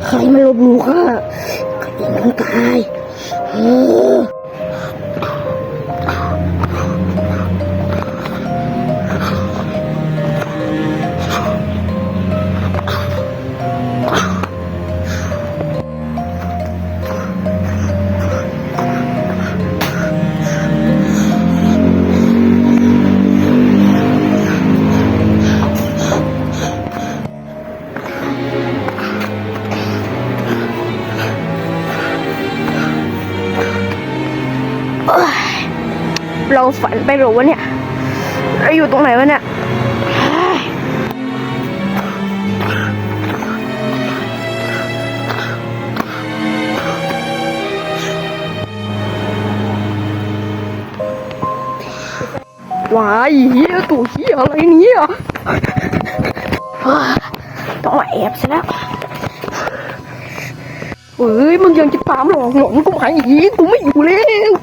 ใครมาลบหลู่ข้าใครมันตายเราฝันไปหรอวะเนี่ยเราอยู่ตรงไหนวะเนี่ยว้ายเฮียตัวเฮียอะไรเนี่ยต้องมาแอบซะแล้วเฮ้ยมึงยังจะตามหลอกหลอนกูมาอีกกูไม่อยู่แล้ว